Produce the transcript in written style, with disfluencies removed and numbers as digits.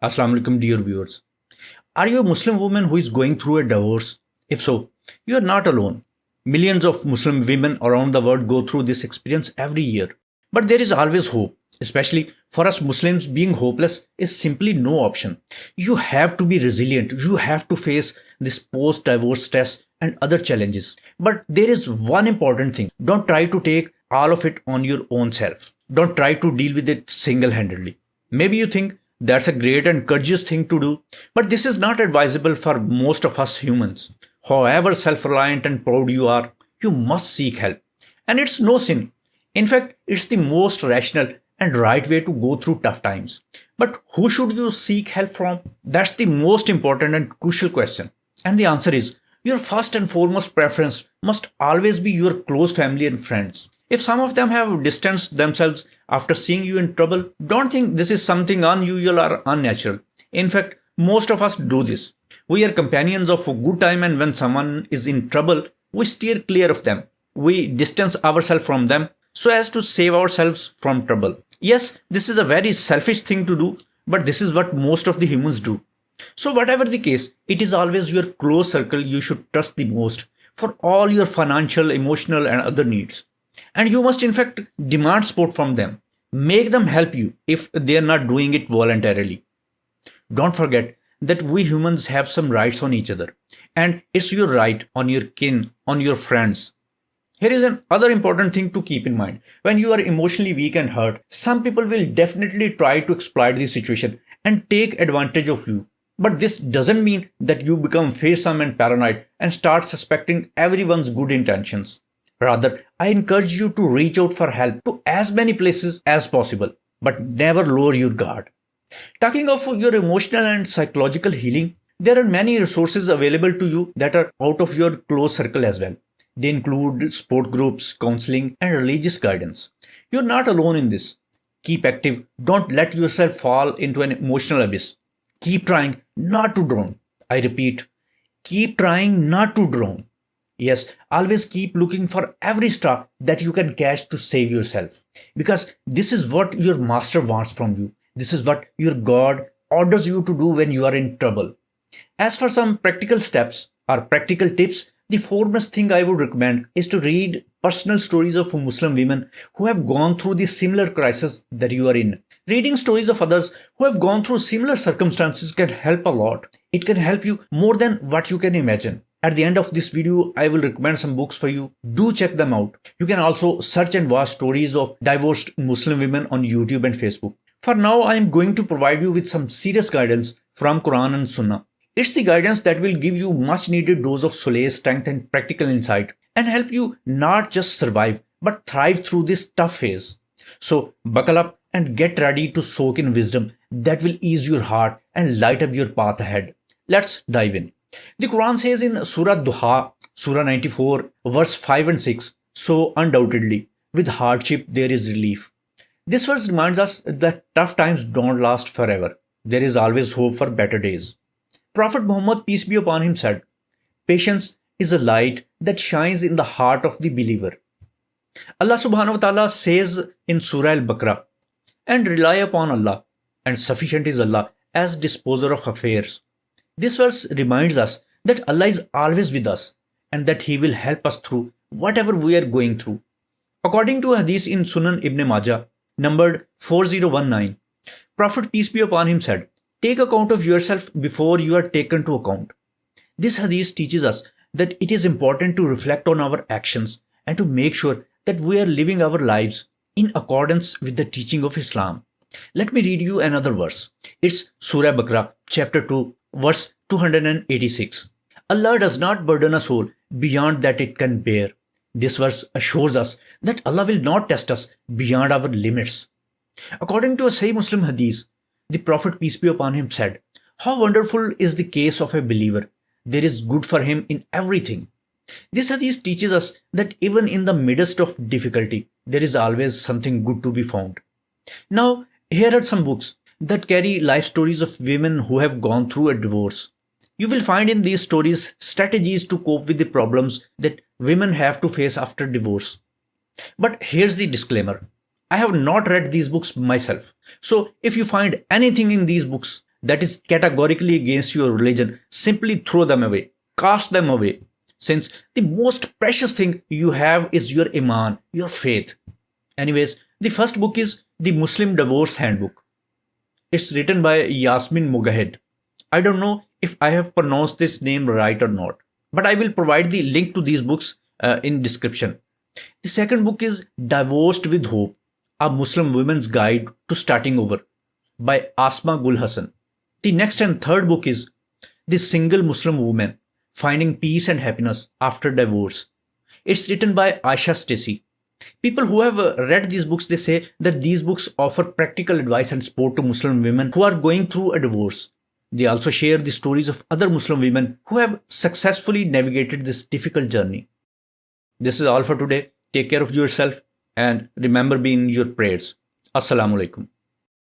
Assalamu alaikum, dear viewers. Are you a Muslim woman who is going through a divorce? If so, you are not alone. Millions of Muslim women around the world go through this experience every year. But there is always hope, especially for us Muslims. Being hopeless is simply no option. You have to be resilient, you have to face this post divorce stress and other challenges. But there is one important thing: don't try to take all of it on your own self. Don't try to deal with it single handedly. Maybe you think that's a great and courageous thing to do, but this is not advisable for most of us humans. However self reliant and proud you are, you must seek help. And it's no sin. In fact, it's the most rational and right way to go through tough times. But who should you seek help from? That's the most important and crucial question. And the answer is your first and foremost preference must always be your close family and friends. If some of them have distanced themselves after seeing you in trouble, don't think this is something unusual or unnatural. In fact, most of us do this. We are companions of a good time, and when someone is in trouble, we steer clear of them. We distance ourselves from them so as to save ourselves from trouble. Yes, this is a very selfish thing to do, but this is what most of the humans do. So, whatever the case, it is always your close circle you should trust the most for all your financial, emotional, and other needs. And you must, in fact, demand support from them. Make them help you if they are not doing it voluntarily. Don't forget that we humans have some rights on each other, and it's your right on your kin, on your friends. Here is another important thing to keep in mind. When you are emotionally weak and hurt, some people will definitely try to exploit the situation and take advantage of you. But this doesn't mean that you become fearsome and paranoid and start suspecting everyone's good intentions. Rather, I encourage you to reach out for help to as many places as possible, but never lower your guard. Talking of your emotional and psychological healing, there are many resources available to you that are out of your close circle as well. They include support groups, counseling, and religious guidance. You're not alone in this. Keep active. Don't let yourself fall into an emotional abyss. Keep trying not to drown. I repeat, keep trying not to drown. Yes, always keep looking for every star that you can catch to save yourself. Because this is what your master wants from you. This is what your God orders you to do when you are in trouble. As for some practical steps or practical tips, the foremost thing I would recommend is to read personal stories of Muslim women who have gone through the similar crisis that you are in. Reading stories of others who have gone through similar circumstances can help a lot. It can help you more than what you can imagine. At the end of this video, I will recommend some books for you. Do check them out. You can also search and watch stories of divorced Muslim women on YouTube and Facebook. For now, I am going to provide you with some serious guidance from Quran and Sunnah. It's the guidance that will give you much needed dose of solace, strength, and practical insight and help you not just survive but thrive through this tough phase. So, buckle up and get ready to soak in wisdom that will ease your heart and light up your path ahead. Let's dive in. The Quran says in Surah Duha, Surah 94, verse 5 and 6, so undoubtedly, with hardship there is relief. This verse reminds us that tough times don't last forever. There is always hope for better days. Prophet Muhammad, peace be upon him, said, patience is a light that shines in the heart of the believer. Allah subhanahu wa ta'ala says in Surah Al-Baqarah, and rely upon Allah, and sufficient is Allah as disposer of affairs. This verse reminds us that Allah is always with us and that He will help us through whatever we are going through. According to a hadith in Sunan Ibn Majah, numbered 4019, Prophet peace be upon him said, take account of yourself before you are taken to account. This hadith teaches us that it is important to reflect on our actions and to make sure that we are living our lives in accordance with the teaching of Islam. Let me read you another verse. It's Surah Baqarah, chapter 2, verse 286. Allah does not burden a soul beyond that it can bear. This verse assures us that Allah will not test us beyond our limits. According to a Sahih Muslim hadith, the Prophet peace be upon him said, how wonderful is the case of a believer. There is good for him in everything. This hadith teaches us that even in the midst of difficulty, there is always something good to be found. Now, here are some books that carry life stories of women who have gone through a divorce. You will find in these stories strategies to cope with the problems that women have to face after divorce. But here's the disclaimer. I have not read these books myself. So if you find anything in these books that is categorically against your religion, simply throw them away, cast them away, since the most precious thing you have is your iman, your faith. Anyways, the first book is The Muslim Divorce Handbook. It's written by Yasmin Mogahed. I don't know if I have pronounced this name right or not, but I will provide the link to these books in description. The second book is Divorced with Hope, a Muslim woman's guide to starting over by Asma Gul Hassan. The next and third book is The Single Muslim Woman, Finding Peace and Happiness After Divorce. It's written by Aisha Stacy. People who have read these books, they say that these books offer practical advice and support to Muslim women who are going through a divorce. They also share the stories of other Muslim women who have successfully navigated this difficult journey. This is all for today. Take care of yourself and remember being in your prayers. Assalamu alaikum.